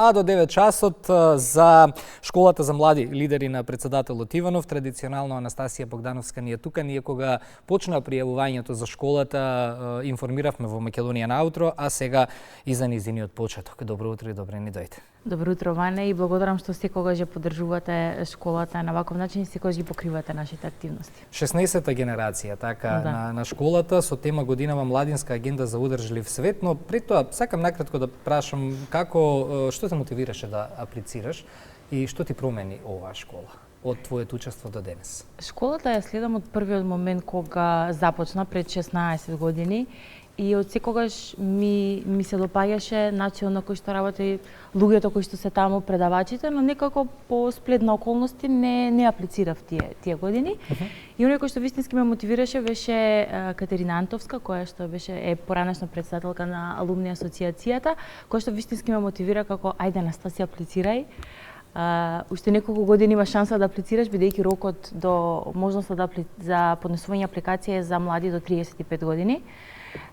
А до 9 часот за школата за млади лидери на председателот Иванов, традиционално Анастасија Богдановска ни е тука. Ние кога почна пријавувањето за школата, информиравме во Македонија наутро, а сега и за низиниот почеток. Добро утро и добре ни дојде. Добро утро, Ване, и благодарам што секогаш ја поддржувате школата на ваков начин и секогаш ги покривате нашите активности. 16-та генерација на школата со тема годинава младинска агенда за удржлив свет, но пред тоа сакам накратко да прашам што те мотивираше да аплицираш и што ти промени оваа школа од твоето учество до денес? Школата ја следам од првиот момент кога започна пред 16 години и од секогаш ми се допаѓаше начинот на кој што работи луѓето кои што се таму, предавачите, но некако по сплет на околности не аплицирав тие години. И оној кој што вистински ме мотивираше беше Катерина Антовска, која што беше поранешна председателка на алумни асоциацијата, која што вистински ме мотивира како ајде Настасија, аплицирај. Уште неколку години има шанса да аплицираш, бидејќи рокот до можноста за поднесување апликација е за млади до 35 години.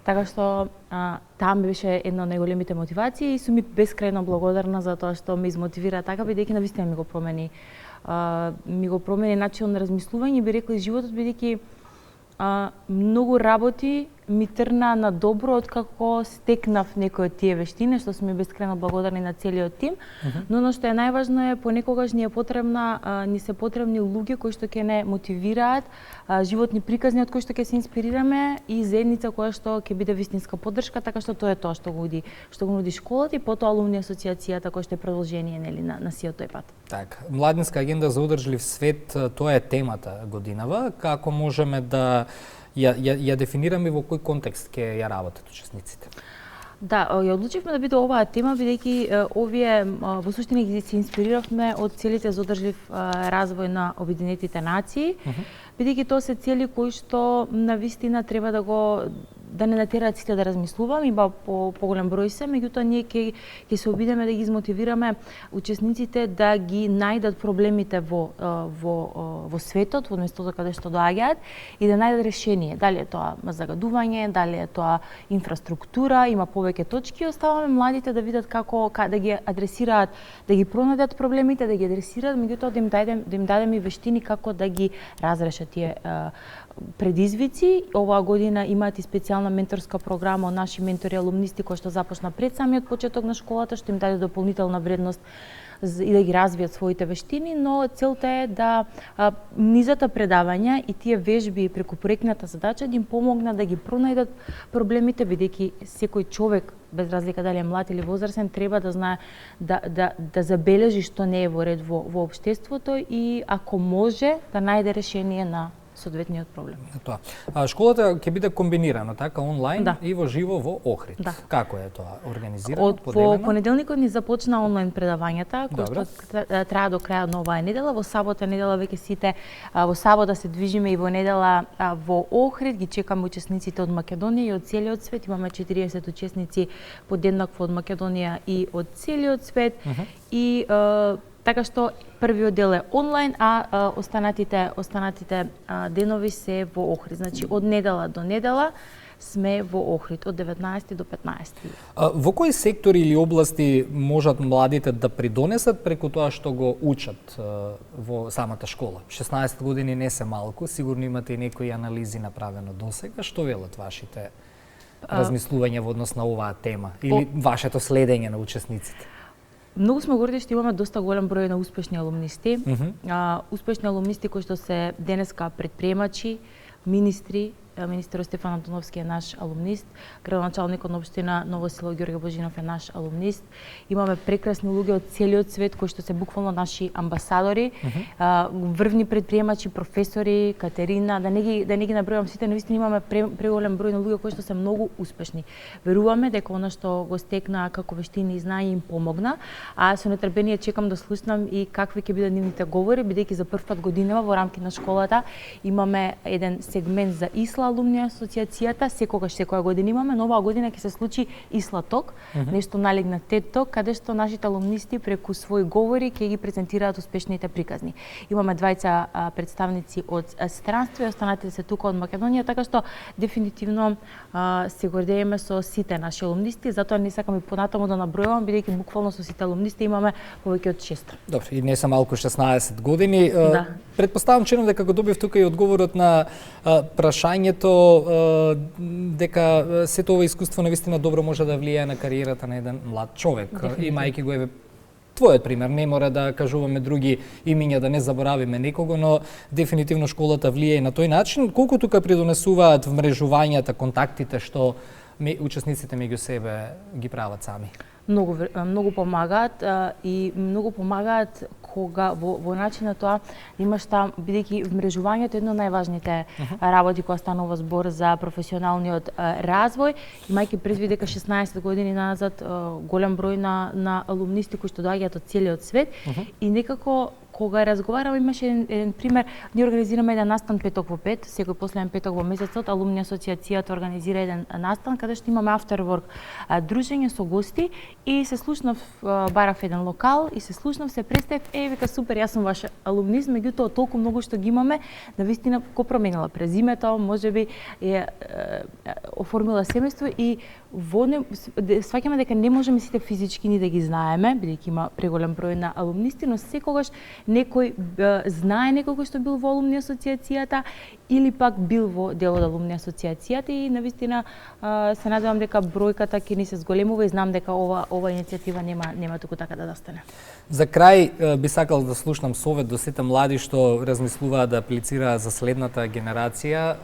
Така што таа ми беше една од најголемите мотивации и сум ми бескрајно благодарна за тоа што ме измотивира така, бидејќи навистина ми го промени начинот на размислување, би рекла и животот, бидејќи многу работи ми трна на добро откако стекнав некои од тие вештини, што сум ми бескрајно благодарни на целиот тим, но оно што е најважно е понекогаш ни се потребни луѓе кои што ќе не мотивираат, животни приказни од кои што ќе се инспирираме и заедница која што ќе биде вистинска поддршка, така што тоа е тоа што го нуди школата и потоа алумни асоциацијата која што е продолжение на сиот тој пат. Така, младинска агенда за удржлив свет, тоа е темата годинава. Како можеме да ја дефинираме во кој контекст ќе ја работат учесниците? Да, ја одлучивме да биде оваа тема, бидејќи овие во суштина ги се инспириравме од целите за одржлив развој на Обединетите нации, бидејќи тоа се цели кои што навистина треба да не натераат сите да размислуваме, има поголем број се, меѓутоа ние ќе се обидеме да ги измотивираме учесниците да ги најдат проблемите во светот, во местото каде што доаѓаат и да најдат решение. Дали е тоа загадување, дали е тоа инфраструктура, има повеќе точки, оставаме младите да видат како да ги адресираат, да ги пронајдат проблемите, да ги адресираат, меѓутоа да им дадеме вештини како да ги разрешат тие предизвици. Оваа година имаат и специјална менторска програма од наши ментори алумнисти која што започна пред самиот почеток на школата, што им даде дополнителна вредност и да ги развијат своите вештини, но целта е да низата предавања и тие вежби преку проектната задача да им помогнат да ги пронајдат проблемите, бидејќи секој човек, без разлика дали е млад или возрастен, треба да знае да забележи што не е во ред во општеството и ако може да најде решение на соодветниот проблем. Тоа. Школата ќе биде комбинирана, така, онлайн и во живо во Охрид. Да. Како е тоа организирано, поделено? Во понеделникот ни започна онлайн предавањата, кои што траа до крајот на оваа недела. Во сабота недела веќе сите во сабота се движиме и во недела во Охрид, ги чекаме учесниците од Македонија и од целиот свет. Имаме 40 учесници подеднакво од Македонија и од целиот свет и така што првиот дел е онлайн, а останатите денови се во Охрид. Значи од недела до недела сме во Охрид од 19 до 15. Во кои сектори или области можат младите да придонесат преку тоа што го учат во самата школа? 16 години не се малку, сигурно имате и некои анализи направено досега. Што велат вашите размислувања во однос на оваа тема или вашето следење на учесниците? Многу сме горди што имаме доста голем број на успешни алумнисти. Успешни алумнисти кои што се денеска предприемачи, министри. Министерот Стефан Антоновски е наш алумнист, градоначалникот на општина Ново село Ѓорѓе Божинов е наш алумнист. Имаме прекрасни луѓе од целиот свет кои што се буквално наши амбасадори, врвни предприемачи, професори, Катерина, да не ги набројувам сите, навистина имаме преголем број на луѓе кои што се многу успешни. Веруваме дека она што го стекна како вештини и знаење им помогна, а со нетрпение чекам да слушнам и какви ќе бидат нивните говори, бидејќи за прв пат годинава во рамки на школата имаме еден сегмент за ислам, случувала алумни асоциацијата, секоја година имаме, но оваа година ќе се случи Исла-ток, нешто налег на TED-ток, каде што нашите алумнисти преку своји говори ќе ги презентираат успешните приказни. Имаме двајца представници од странство и останатите се тука од Македонија, така што дефинитивно се гордееме со сите наши алумнисти, затоа не сакам и понатаму да набројувам, бидејќи буквално со сите алумнисти имаме повеќе од 600. Добро, и не се малку 16 години. Да. Предпоставам чинам дека го добив тука и одговорот на прашањето дека сето ова искуство навистина добро може да влијае на кариерата на еден млад човек. Имајќи го еве твојот пример, не мора да кажуваме други имиња, да не заборавиме некого, но дефинитивно школата влијае на тој начин. Колку тука придонесуваат вмрежувањата, контактите што учесниците меѓу себе ги прават сами? Многу помагаат и многу помагаат кога во начин на тоа имаш там, бидејќи вмрежувањето е едно од најважните работи кога станува збор за професионалниот развој, имајќи предвид дека 16 години назад голем број на алумнисти кои што доаѓаат од целиот свет и некако кога разговараме, имаше еден пример, ние организираме еден настан петок во 5, секој последен петок во месецот, алумни асоциацијата организира еден настан каде што имаме after work дружење со гости и се слушнав, барав еден локал и се слушнав, се представив, века супер, јас сум ваш алумнист, меѓутоа толку многу што ги имаме, навистина го променила презимето, можеби оформила семејство и сваќаме дека не можеме сите физички ни да ги знаеме, бидејќи има преголем број на алумнисти, но секогаш некој знае некој кој што бил во алумни асоциацијата или пак бил во дел од алумни асоциацијата и навистина се надевам дека бројката ќе ни се зголемува и знам дека ова иницијатива нема туку така да стане. За крај би сакал да слушнам совет до сите млади што размислуваат да аплицираат за следната генерација.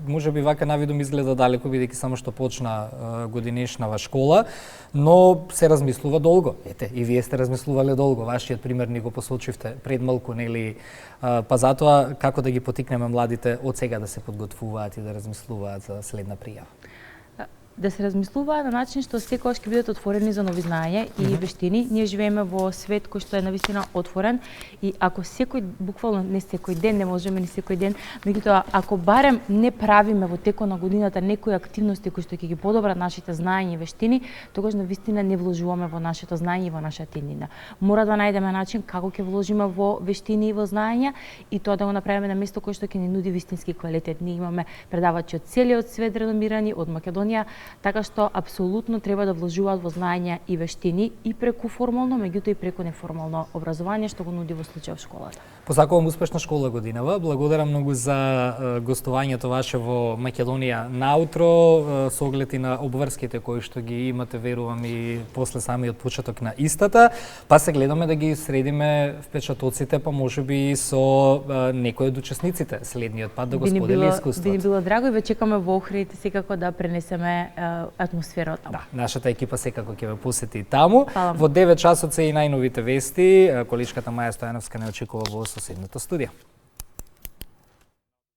Можеби вака навидум изгледа далеко бидејќи само што почна годинешнава школа, но се размислува долго. Ете, и вие сте размислувале долго. Вашиот пример ни го посочивте пред малку, нели? Па затоа како да ги потикнеме младите од сега да се подготвуваат и да размислуваат за следна пријава? Да се размислуваат на начин што секогаш ќе бидат отворени за нови знаења и вештини. Ние живееме во свет кој што е навистина отворен и ако секој, буквално не секој ден, не можеме ни секој ден, меѓутоа ако барем не правиме во текот на годината некои активности кои што ќе ги подобрат нашите знаења и вештини, тогаш навистина не вложуваме во нашето знаење и во нашата иднина. Мора да најдеме начин како ќе вложиме во вештини и во знаења и тоа да го направиме на место кој што ќе ни нуди вистински квалитет. Ние имаме предавачи од целиот свет реномирани, од Македонија, така што апсолутно треба да вложуваат во знаења и вештини и преку формално, меѓутоа и преку неформално образование што го нуди во случајов школата. Посакувам успешна школа годинава. Благодарам многу за гостувањето ваше во Македонија наутро, со оглед и на обврските кои што ги имате, верувам, и после самиот почеток на истата. Па се гледаме да ги средиме впечатоците, па можеби и со некои од учесниците следниот пат да го сподели искуството. Би ни било драго и ве чекаме во Охрид секако да пренесеме атмосфера од таму. Да, нашата екипа секако ќе ве посети таму. Во 9 часот се и најновите вести. Количката Маја Стојановска не очекува во соседното студио.